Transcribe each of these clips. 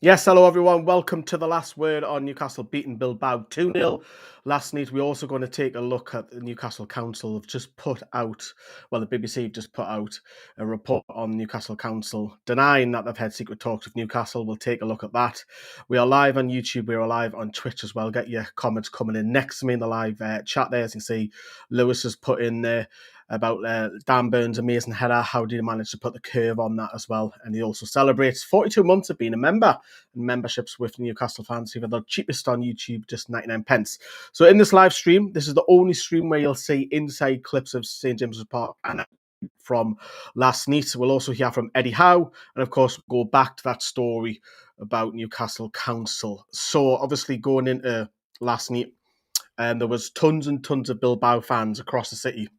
Yes, hello everyone. Welcome to the last word on Newcastle beating Bilbao 2-0 last night. We're also going to take a look at the Newcastle Council have just put out, well, the BBC have just put out a report on Newcastle Council denying that they've had secret talks with Newcastle. We'll take a look at that. We are live on YouTube. We are live on Twitch as well. Get your comments coming in next to me in the live chat there. As you can see, Lewis has put in there about Dan Burn's amazing header. How did he manage to put the curve on that as well? And he also celebrates 42 months of being a member. And memberships with Newcastle fans, even the cheapest on YouTube, just 99 pence. So in this live stream, this is the only stream where you'll see inside clips of St James's Park and from last night. We'll also hear from Eddie Howe, and of course go back to that story about Newcastle Council. So obviously going into last night, there was tons and tons of Bilbao fans across the city.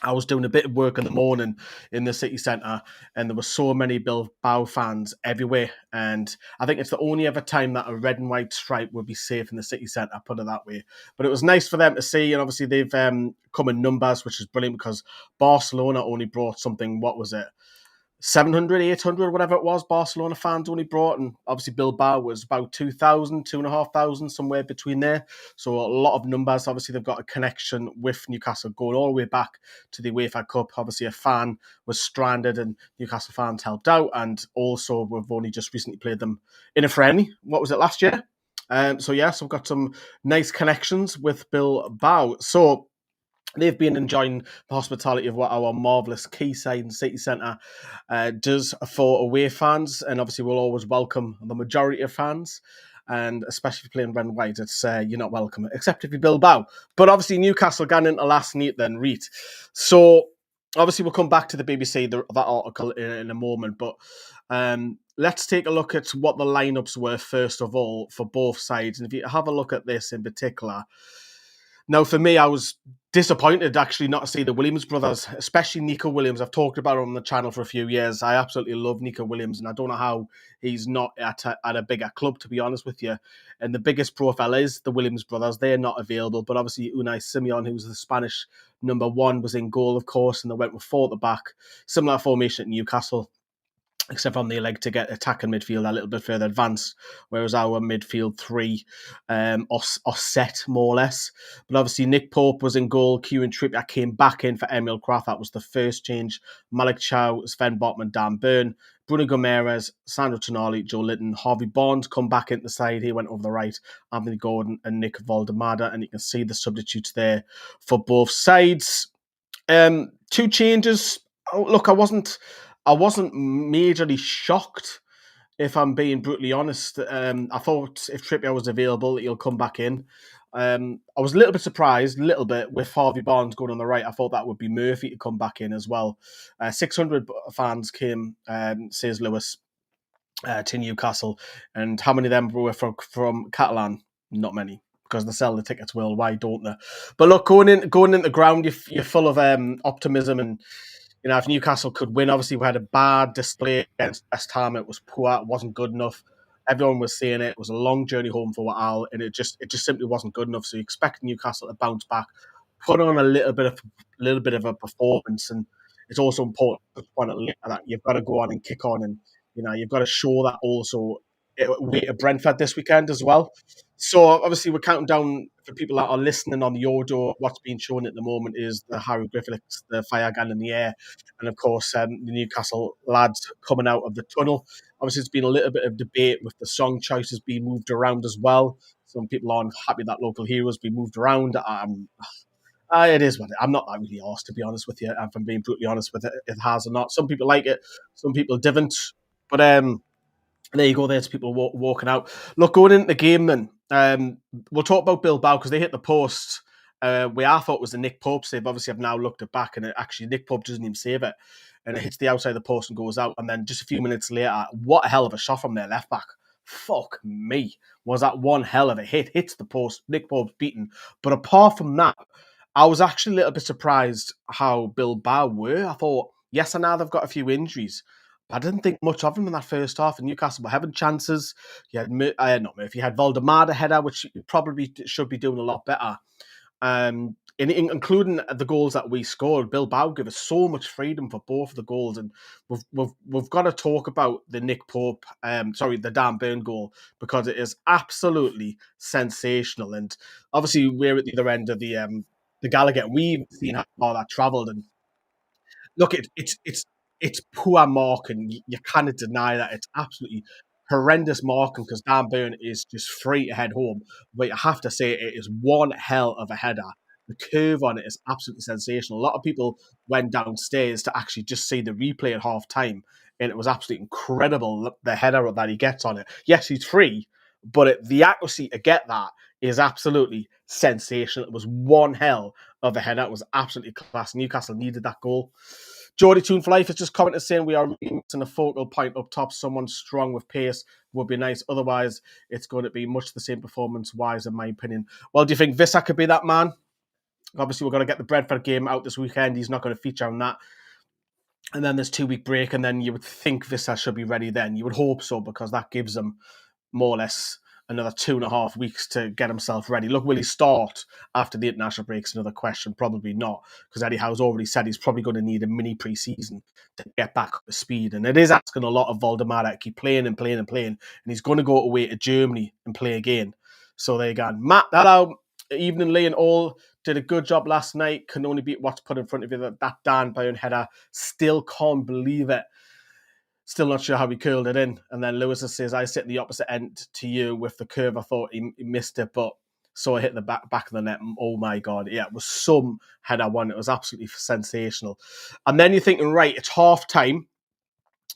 I was doing a bit of work in the morning in the city centre, and there were so many Bilbao fans everywhere. And I think it's the only ever time that a red and white stripe would be safe in the city centre, put it that way. But it was nice for them to see, and obviously they've come in numbers, which is brilliant because Barcelona only brought something, what was it? 700, 800, whatever it was, Barcelona fans only brought, and obviously Bilbao was about 2,000, 2,500, somewhere between there. So a lot of numbers. Obviously, they've got a connection with Newcastle going all the way back to the UEFA Cup. Obviously, a fan was stranded and Newcastle fans helped out, and also we've only just recently played them in a friendly. What was it, last year? So we've got some nice connections with Bilbao. So they've been enjoying the hospitality of what our marvellous Quayside City Centre does for away fans. And obviously we'll always welcome the majority of fans. And especially if you're playing red and white, it's you're not welcome, except if you're Bilbao. But obviously Newcastle got into last night then, Reet. So obviously we'll come back to the BBC, that article in a moment. But let's take a look at what the lineups were, first of all, for both sides. And if you have a look at this in particular, now, for me, I was disappointed actually not to see the Williams brothers, especially Nico Williams. I've talked about him on the channel for a few years. I absolutely love Nico Williams, and I don't know how he's not at a bigger club, to be honest with you. And the biggest profile is the Williams brothers. They're not available, but obviously Unai Simeon, who's the Spanish number one, was in goal, of course, and they went with four at the back. Similar formation at Newcastle, except from the leg to get attacking midfield a little bit further advanced, whereas our midfield three are set more or less. But obviously Nick Pope was in goal. Kieran Trippier came back in for Emil Kraft. That was the first change. Malik Chow, Sven Botman, Dan Burn, Bruno Gomes, Sandro Tonali, Joelinton, Harvey Barnes come back into the side. He went over the right. Anthony Gordon and Nick Valdemada, and you can see the substitutes there for both sides. Two changes. Look, I wasn't majorly shocked, if I'm being brutally honest. I thought if Trippier was available, he'll come back in. I was a little bit surprised, with Harvey Barnes going on the right. I thought that would be Murphy to come back in as well. 600 fans came, says Lewis, to Newcastle. And how many of them were from Catalan? Not many, because they sell the tickets worldwide, don't they? But look, going into the ground, you're full of optimism, and you know, if Newcastle could win, obviously we had a bad display against West Ham. It was poor. It wasn't good enough. Everyone was saying it. It was a long journey home for Al, and it just simply wasn't good enough. So you expect Newcastle to bounce back, put on a little bit of a performance, and it's also important to point out that you've got to go on and kick on, and you know you've got to show that also away to Brentford this weekend as well. So obviously we're counting down for people that are listening on the audio. What's being shown at the moment is the hieroglyphics, the fire gun in the air, and of course the Newcastle lads coming out of the tunnel. Obviously, there's been a little bit of debate with the song choices being moved around as well. Some people aren't happy that Local Heroes be moved around. It is what I'm not that really arsed, to be honest with you. If I'm being brutally honest with it, it has or not. Some people like it, some people didn't. But there you go. There's people walking out. Look, going into the game then, we'll talk about Bilbao because they hit the post. Where I thought was the Nick Pope save. Obviously, I've now looked it back, and actually Nick Pope doesn't even save it, and it hits the outside of the post and goes out. And then just a few minutes later, what a hell of a shot from their left back. Fuck me, was that one hell of a hit? Hits the post. Nick Pope's beaten. But apart from that, I was actually a little bit surprised how Bilbao were. I thought, yes, I know they've got a few injuries, but I didn't think much of them in that first half. And Newcastle were having chances. You had not Murphy, you had Valdemada header, which probably should be doing a lot better. including the goals that we scored. Bilbao give us so much freedom for both of the goals, and we've got to talk about the the Dan Burn goal, because it is absolutely sensational. And obviously, we're at the other end of the Gallagher. We've seen how far that travelled, and look, it's poor marking. You cannot deny that. It's absolutely horrendous marking, because Dan Burn is just free to head home. But you have to say, it is one hell of a header. The curve on it is absolutely sensational. A lot of people went downstairs to actually just see the replay at half time, and it was absolutely incredible, the header that he gets on it. Yes, he's free, but the accuracy to get that is absolutely sensational. It was one hell of a header. It was absolutely class. Newcastle needed that goal. Geordie Tune for Life is just commenting saying we are missing a focal point up top. Someone strong with pace would be nice. Otherwise, it's going to be much the same performance-wise, in my opinion. Well, do you think Vissa could be that man? Obviously, we're going to get the Brentford game out this weekend. He's not going to feature on that. And then there's 2-week break, and then you would think Vissa should be ready then. You would hope so, because that gives him more or less another 2.5 weeks to get himself ready. Look, will he start after the international break's another question? Probably not, because Eddie Howe's already said he's probably going to need a mini pre-season to get back up to speed. And it is asking a lot of Valdemar to keep playing and playing and playing. And he's going to go away to Germany and play again. So there you go. Matt, hello. Evening, Lee and all. Did a good job last night. Can only beat what's put in front of you. That Dan Burn header. Still can't believe it. Still not sure how he curled it in. And then Lewis says, I sit in the opposite end to you with the curve. I thought he missed it, but so I hit the back of the net. Oh my God. Yeah, it was some header one. It was absolutely sensational. And then you're thinking, right, it's half time.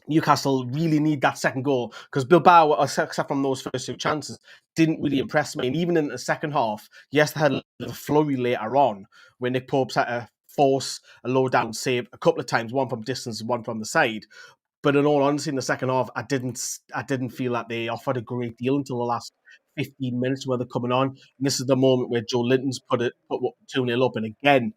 Newcastle really need that second goal, because Bilbao, except from those first 2 chances, didn't really impress me. And even in the second half, yes, they had a flurry later on when Nick Pope's had to force a low down save a couple of times, one from distance and one from the side. But in all honesty, in the second half, I didn't feel that they offered a great deal until the last 15 minutes where they're coming on. And this is the moment where Joelinton's put 2-0 up. And again,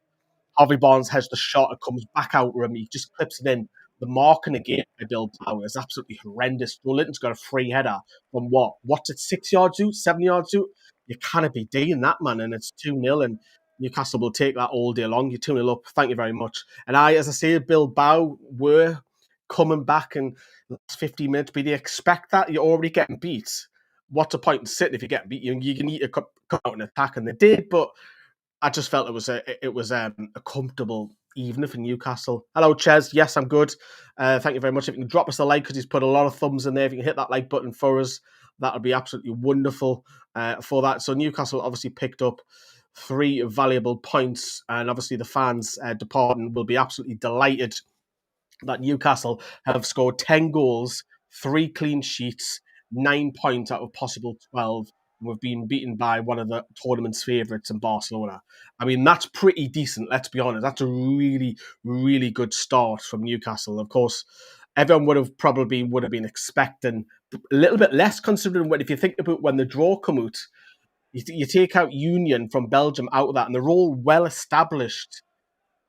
Harvey Barnes has the shot. It comes back out with him. He just clips it in. The marking again by Bilbao is absolutely horrendous. Joelinton's got a free header from what's it, 6 yards out, 7 yards out? You cannot be doing that, man. And it's 2-0, and Newcastle will take that all day long. You're 2-0 up. Thank you very much. And as I say, Bilbao were coming back in the last 15 minutes, but you expect that. You're already getting beat. What's the point in sitting if you're getting beat? You need to come out and attack, and they did, but I just felt it was a comfortable evening for Newcastle. Hello, Ches. Yes, I'm good. Thank you very much. If you can drop us a like, because he's put a lot of thumbs in there. If you can hit that like button for us, that would be absolutely wonderful for that. So Newcastle obviously picked up 3 valuable points, and obviously the fans departing will be absolutely delighted that Newcastle have scored 10 goals, 3 clean sheets, 9 points out of possible 12. And we've been beaten by one of the tournament's favourites in Barcelona. I mean, that's pretty decent, let's be honest. That's a really, really good start from Newcastle. Of course, everyone would have been expecting a little bit less, considering if you think about when the draw come out, you take out Union from Belgium out of that, and they're all well established,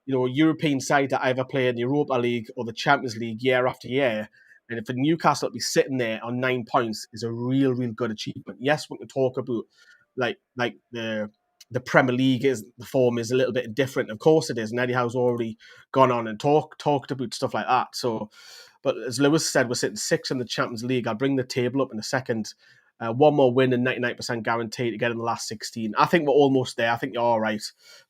European side that either play in the Europa League or the Champions League year after year. And for Newcastle to be sitting there on 9 points is a real, real good achievement. Yes, we can talk about like the Premier League the form is a little bit different. Of course it is. And Eddie Howe's already gone on and talked about stuff like that. So, but as Lewis said, we're sitting 6th in the Champions League. I'll bring the table up in a second. One more win and 99% guarantee to get in the last 16. I think we're almost there. I think you're all right.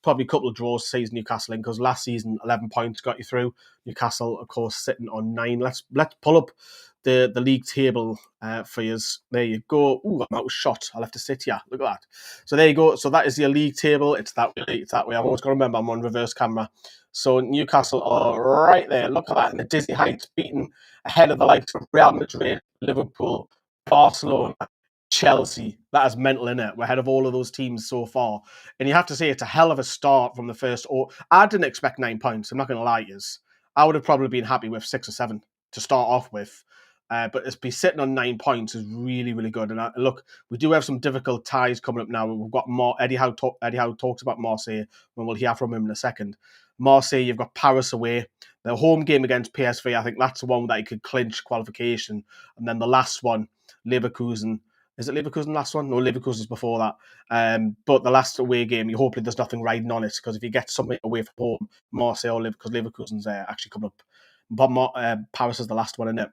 Probably a couple of draws season Newcastle in, because last season 11 points got you through. Newcastle, of course, sitting on 9. Let's pull up the league table for you. There you go. Ooh, I'm out of shot. I'll have to sit here. Look at that. So there you go. So that is your league table. It's that way. I've always got to remember I'm on reverse camera. So Newcastle are right there. Look at that. In the dizzy heights, beaten ahead of the likes of Real Madrid, Liverpool, Barcelona, Chelsea. That is mental, isn't it? We're ahead of all of those teams so far. And you have to say it's a hell of a start from the first. I didn't expect 9 points. I'm not going to lie to you. I would have probably been happy with 6 or 7 to start off with. But to be sitting on 9 points is really, really good. And look, we do have some difficult ties coming up now. We've got more. Eddie Howe talks about Marseille, and we'll hear from him in a second. Marseille, you've got Paris away. The home game against PSV, I think that's the one that you could clinch qualification. And then the last one, Leverkusen, Is it Leverkusen last one? No, Leverkusen's before that. But the last away game, you hopefully there's nothing riding on it, because if you get something away from home, Marseille or Leverkusen's actually coming up. But Paris is the last one, isn't it?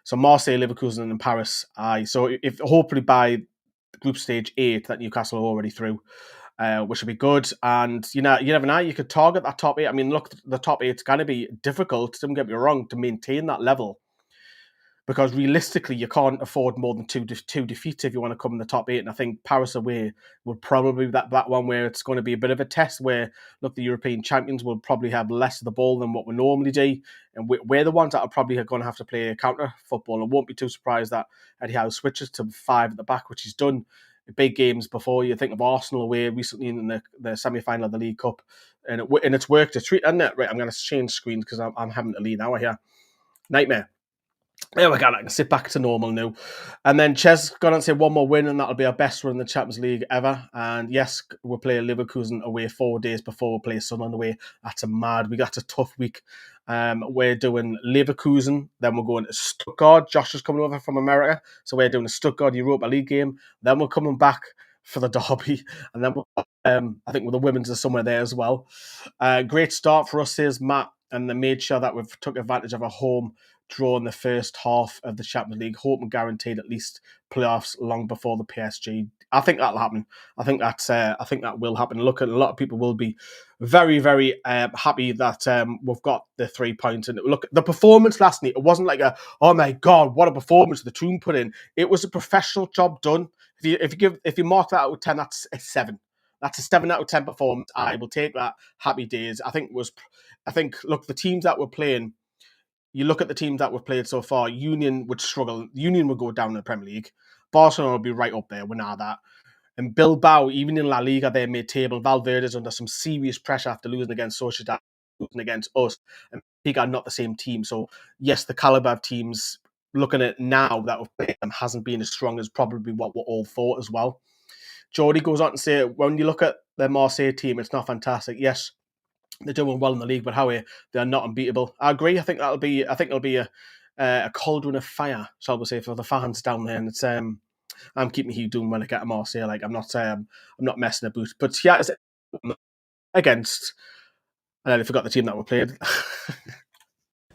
So Marseille, Leverkusen, and Paris. So if hopefully by group stage 8 that Newcastle are already through, which would be good. And you never know, you could target that top 8. I mean, look, the top 8's going to be difficult, don't get me wrong, to maintain that level, because realistically you can't afford more than two defeats if you want to come in the top 8. And I think Paris away will probably be that one where it's going to be a bit of a test, where, look, the European champions will probably have less of the ball than what we normally do, and we're the ones that are probably going to have to play counter football. And won't be too surprised that Eddie Howe switches to 5 at the back, which he's done in big games before. You think of Arsenal away recently in the semi-final of the League Cup, and it's worked a treat, isn't it? Right, I'm going to change screens because I'm having to lean out here. Nightmare. There we go, I can sit back to normal now. And then Ches gone on to say one more win, and that'll be our best run in the Champions League ever. And yes, we'll play Leverkusen away 4 days before we play Sunderland away. That's a tough week. We're doing Leverkusen, then we're going to Stuttgart. Josh is coming over from America, so we're doing a Stuttgart Europa League game. Then we're coming back for the derby, and then I think the women's are somewhere there as well. Great start for us, says Matt, and they made sure that we've took advantage of a home draw in the first half of the Champions League, hope and guaranteed at least playoffs long before the PSG. I think that'll happen. I think that will happen. Look, a lot of people will be very, very happy that we've got the 3 points. And look, the performance last night, it wasn't like oh my God, what a performance the team put in. It was a professional job done. If you mark that out of 10, that's a 7. That's a 7 out of 10 performance. I will take that. Happy days. I think look, the teams that were playing. You look at the teams that we've played so far, Union would struggle. Union would go down in the Premier League. Barcelona will be right up there. We know that. And Bilbao, even in La Liga, they're mid-table. Valverde's under some serious pressure after losing against Sociedad, losing against us. And Liga are not the same team. So, yes, the calibre of teams, looking at now that we've played them, hasn't been as strong as probably what we all thought as well. Geordie goes on to say, when you look at the Marseille team, it's not fantastic. Yes, they're doing well in the league, but they're not unbeatable. I agree. I think it'll be a cauldron of fire, shall we say, for the fans down there. And it's I'm keeping Hugh doing when I get to Marseille. Like I'm not messing about. But yeah, against I nearly forgot the team that we played.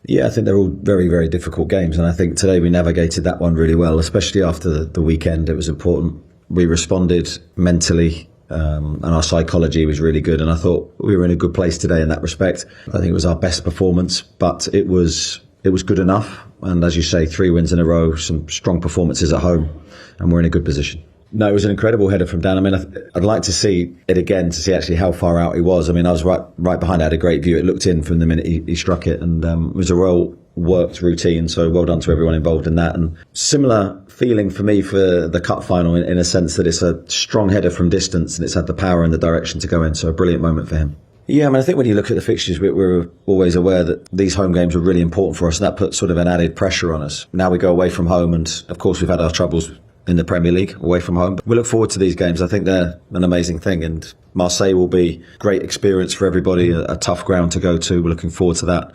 Yeah, I think they're all very, very difficult games, and I think today we navigated that one really well, especially after the weekend. It was important. We responded mentally. And our psychology was really good, and I thought we were in a good place today in that respect. I think it was our best performance, but it was good enough. And as you say, 3 wins in a row, some strong performances at home, and we're in a good position. No, it was an incredible header from Dan. I mean, I'd like to see it again to see actually how far out he was. I mean, I was right behind. I had a great view. It looked in from the minute he struck it, and it was a well worked routine. So well done to everyone involved in that. And similar feeling for me for the cup final in a sense that it's a strong header from distance and it's had the power and the direction to go in. So a brilliant moment for him. Yeah, I mean, I think when you look at the fixtures, we're always aware that these home games are really important for us, and that puts sort of an added pressure on us. Now we go away from home, and of course we've had our troubles in the Premier League away from home. But we look forward to these games. I think they're an amazing thing, and Marseille will be a great experience for everybody, a tough ground to go to. We're looking forward to that.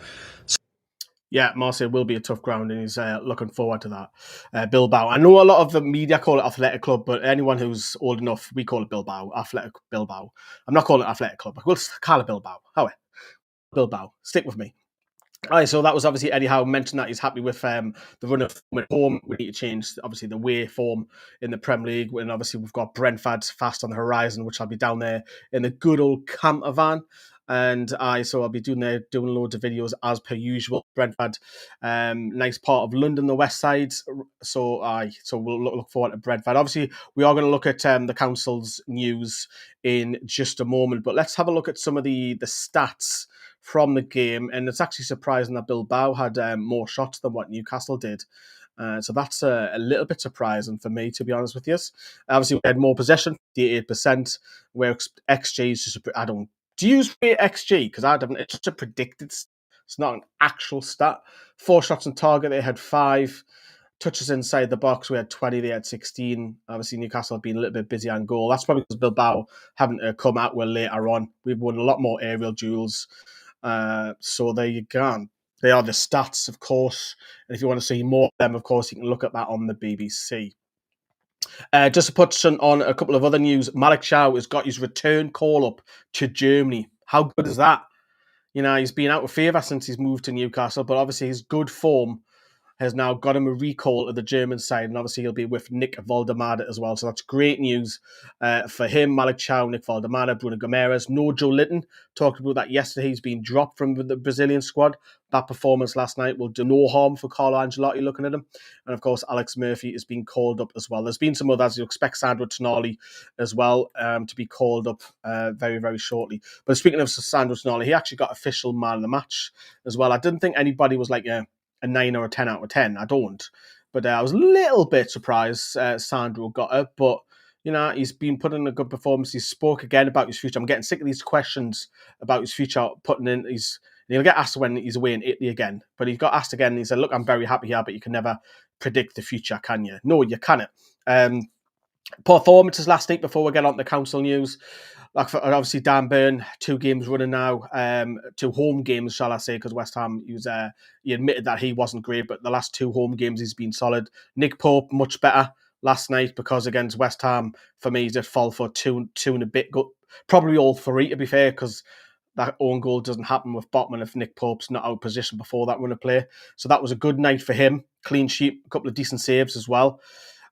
Yeah, Marseille will be a tough ground, and he's looking forward to that. Bilbao. I know a lot of the media call it Athletic Club, but anyone who's old enough, we call it Bilbao. Athletic Bilbao. I'm not calling it Athletic Club. We'll call it Bilbao. Bilbao. Stick with me. All right, so that was obviously Eddie Howe mentioned that he's happy with the run of form at home. We need to change, obviously, the way form in the Premier League. And obviously, we've got Brentford fast on the horizon, which I'll be down there in the good old camper van. And I'll be doing loads of videos as per usual. Brentford, nice part of London, the west side. So we'll look forward to Brentford. Obviously, we are going to look at the council's news in just a moment. But let's have a look at some of the stats from the game. And it's actually surprising that Bilbao had more shots than what Newcastle did. So that's a little bit surprising for me, to be honest with you. Obviously, we had more possession, 88%, where XG is just do you use XG? Because it's just a predicted. It's not an actual stat. 4 shots on target. They had 5 touches inside the box. We had 20. They had 16. Obviously, Newcastle have been a little bit busy on goal. That's probably because Bilbao haven't come out well later on. We've won a lot more aerial duels. So there you go. They are the stats, of course. And if you want to see more of them, of course, you can look at that on the BBC. Just to put on a couple of other news, Malik Chow has got his return call up to Germany. How good is that? You know, he's been out of favour since he's moved to Newcastle, but obviously his good form has now got him a recall at the German side, and obviously he'll be with Nick Valdemada as well. So that's great news for him. Malik Chow, Nick Valdemada, Bruno Gomes, no Joelinton. Talked about that yesterday. He's been dropped from the Brazilian squad. That performance last night will do no harm for Carlo Ancelotti looking at him. And of course, Alex Murphy is being called up as well. There's been some others. You expect Sandro Tonali as well to be called up very, very shortly. But speaking of Sandro Tonali, he actually got official man of the match as well. I didn't think anybody was like a 9 or a 10 out of 10. I don't. But I was a little bit surprised Sandro got it. But, you know, he's been putting in a good performance. He spoke again about his future. I'm getting sick of these questions about his future putting in. He'll get asked when he's away in Italy again. But he got asked again and he said, look, I'm very happy here, but you can never predict the future, can you? No, you can't. Performances last night before we get on to the council news. Like for, obviously Dan Burn, 2 games running now, 2 home games, shall I say, because West Ham, he admitted that he wasn't great, but the last 2 home games he's been solid. Nick Pope, much better last night because against West Ham, for me, he did fall for two and a bit. Probably all 3, to be fair, because that own goal doesn't happen with Botman if Nick Pope's not out of position before that run of play. So that was a good night for him. Clean sheet, a couple of decent saves as well.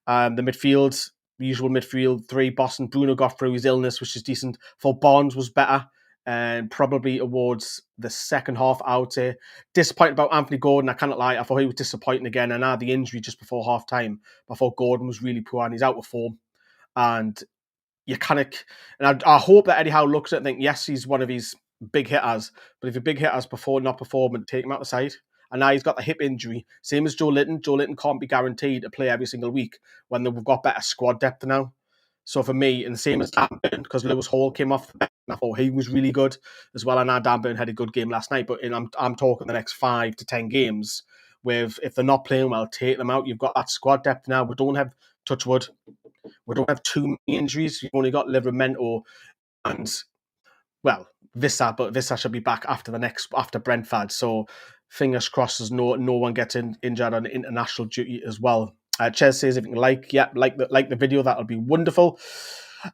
The midfield, the usual midfield 3, Boston. Bruno got through his illness, which is decent. For Barnes was better, and probably towards the second half, I would say. Disappointed about Anthony Gordon, I cannot lie. I thought he was disappointing again, and I had the injury just before half time. I thought Gordon was really poor, and he's out of form. And you kind I hope that Eddie Howe looks at it and think, yes, he's one of his big hitters, but if your big hitters not performing, take him out the side. And now he's got the hip injury, same as Joelinton. Joelinton can't be guaranteed to play every single week when we've got better squad depth now. So for me, and the same as Dan Burn, because Lewis Hall came off the bench, I thought he was really good as well. And now Dan Burn had a good game last night, but I'm talking the next 5 to 10 games with, if they're not playing well, take them out. You've got that squad depth now. We don't have, touch wood, we don't have too many injuries. You've only got Livramento and, well, Vissa, but Vissa should be back after Brentford. So fingers crossed there's no one gets injured on international duty as well. Ches says if you can like the video, that'll be wonderful.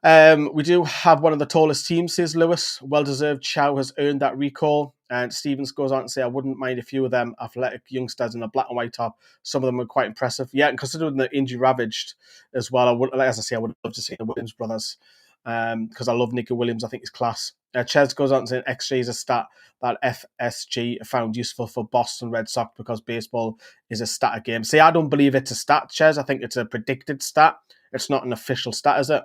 We do have one of the tallest teams, says Lewis. Well-deserved. Chow has earned that recall. And Stevens goes on to say, I wouldn't mind a few of them athletic youngsters in a black and white top. Some of them are quite impressive. Yeah, and considering the injury ravaged as well, I would love to see the Williams brothers. Because I love Nico Williams. I think he's class. Ches goes on to say XG is a stat that FSG found useful for Boston Red Sox because baseball is a static game. See, I don't believe it's a stat, Ches. I think it's a predicted stat. It's not an official stat, is it?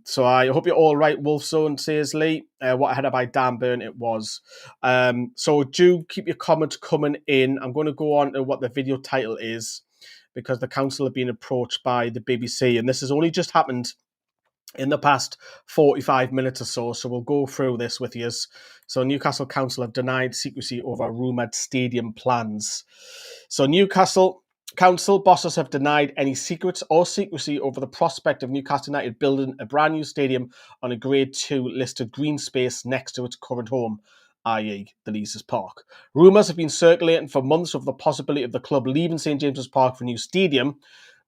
So I hope you're all right, Wolfzone, says Lee. What I had by Dan Burn it was. So do keep your comments coming in. I'm going to go on to what the video title is because the council have been approached by the BBC, and this has only just happened in the past 45 minutes or so we'll go through this with you. So Newcastle Council have denied secrecy over rumoured stadium plans. So Newcastle Council bosses have denied any secrets or secrecy over the prospect of Newcastle United building a brand new stadium on a Grade 2 listed green space next to its current home, i.e. the Leazes Park. Rumours have been circulating for months of the possibility of the club leaving St James's Park for a new stadium,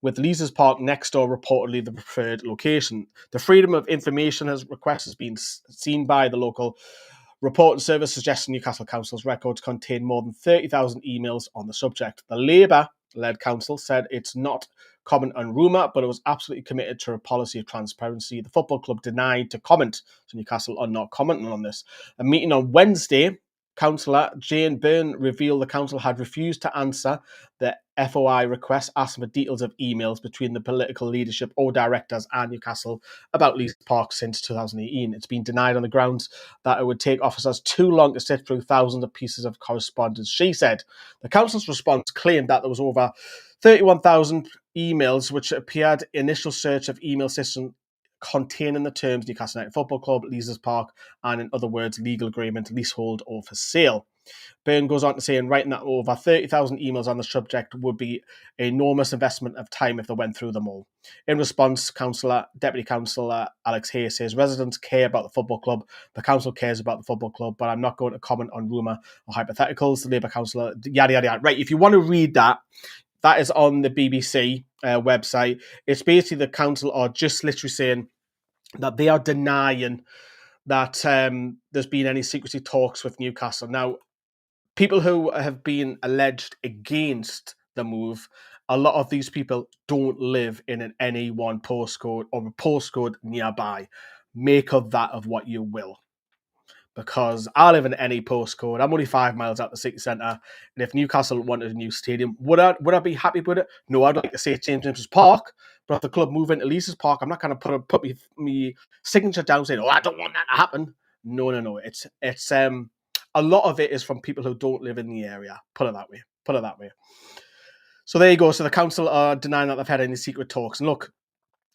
with Leazes Park next door reportedly the preferred location. The Freedom of Information request has been seen by the local reporting service, suggesting Newcastle Council's records contain more than 30,000 emails on the subject. The Labour-led council said it's not comment on rumour, but it was absolutely committed to a policy of transparency. The football club denied to comment, so Newcastle are not commenting on this. A meeting on Wednesday, Councillor Jane Byrne revealed the council had refused to answer the FOI request, asking for details of emails between the political leadership or directors and Newcastle about Leazes Park since 2018. It's been denied on the grounds that it would take officers too long to sift through thousands of pieces of correspondence, she said. The council's response claimed that there was over 31,000 emails which appeared initial search of email system containing the terms Newcastle United Football Club, Leazes Park, and in other words, legal agreement, leasehold, or for sale. Byrne goes on to say, in writing that over 30,000 emails on the subject would be an enormous investment of time if they went through them all. In response, Deputy Councillor Alex Hayes says, residents care about the football club, the council cares about the football club, but I'm not going to comment on rumour or hypotheticals. The Labour councillor, yada, yada, yada. Right, if you want to read that, that is on the BBC website. It's basically the council are just literally saying that they are denying that there's been any secrecy talks with Newcastle. Now, people who have been alleged against the move, a lot of these people don't live in an NE1 postcode or a postcode nearby. Make of that of what you will. Because I live in any postcode. I'm only 5 miles out the city centre. And if Newcastle wanted a new stadium, would I be happy with it? No, I'd like to say St James's Park. But if the club move into Leases Park, I'm not going to put me signature down saying, "Oh, I don't want that to happen." No. It's a lot of it is from people who don't live in the area. Put it that way. So there you go. So the council are denying that they've had any secret talks. And look,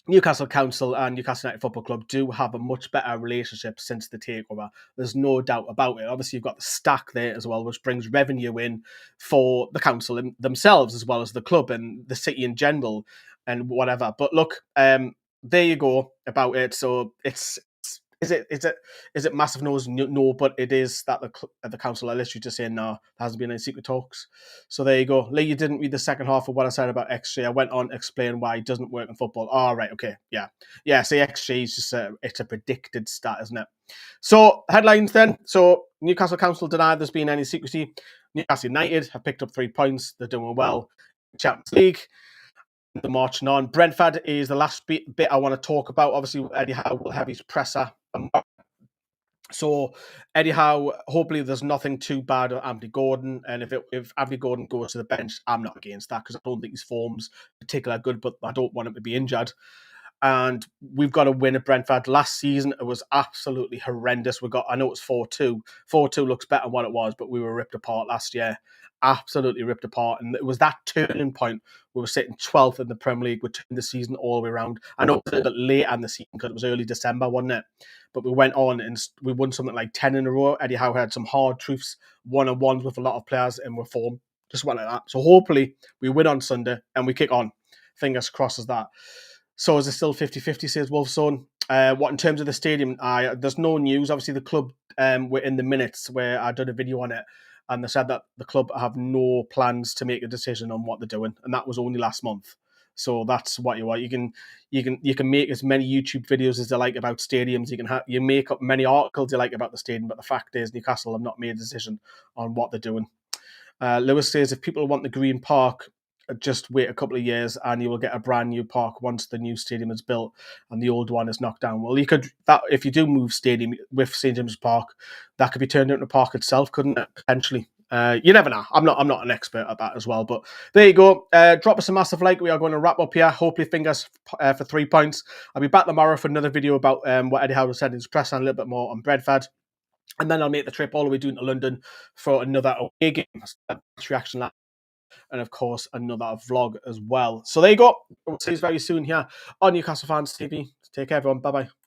Newcastle Council and Newcastle United Football Club do have a much better relationship since the takeover. There's no doubt about it. Obviously, you've got the stack there as well, which brings revenue in for the council themselves, as well as the club and the city in general and whatever. But look, there you go about it. So is it massive no's? No, but it is that the council are literally just saying, no, there hasn't been any secret talks. So there you go. Lee, you didn't read the second half of what I said about XG. I went on to explain why it doesn't work in football. Oh, right, okay, yeah. So XG is just it's a predicted stat, isn't it? So headlines then. So Newcastle Council denied there's been any secrecy. Newcastle United have picked up 3 points. They're doing well. Champions League. The marching on. Brentford is the last bit I want to talk about. Obviously, Eddie Howe will have his presser. So Eddie Howe, hopefully there's nothing too bad on Anthony Gordon. And if Anthony Gordon goes to the bench, I'm not against that because I don't think his form's particularly good, but I don't want him to be injured. And we've got a win at Brentford. Last season, it was absolutely horrendous. I know it was 4-2. 4-2 looks better than what it was, but we were ripped apart last year. Absolutely ripped apart. And it was that turning point. We were sitting 12th in the Premier League. We turned the season all the way around. I know it was a little bit late in the season because it was early December, wasn't it? But we went on and we won something like 10 in a row. Eddie Howe had some hard truths, one-on-ones with a lot of players in reform. Just went like that. So hopefully we win on Sunday and we kick on. Fingers crossed as that. So is it still 50-50, says Wolfson? What in terms of the stadium? There's no news. Obviously, the club were in the minutes where I did a video on it, and they said that the club have no plans to make a decision on what they're doing, and that was only last month. So that's what you want. You can make as many YouTube videos as you like about stadiums. You make up many articles you like about the stadium, but the fact is Newcastle have not made a decision on what they're doing. Lewis says if people want the Green Park, just wait a couple of years and you will get a brand new park once the new stadium is built and the old one is knocked down. Well, if you do move stadium with St James's Park, that could be turned into a park itself, couldn't it? Potentially. You never know. I'm not an expert at that as well, but there you go. Drop us a massive like. We are going to wrap up here. Hopefully, fingers for 3 points. I'll be back tomorrow for another video about what Eddie Howe said in his press and a little bit more on Brentford. And then I'll make the trip all the way down to London for another away game reaction lap. And of course, another vlog as well. So there you go. We'll see you very soon here on Newcastle Fans TV. Take care, everyone. Bye-bye.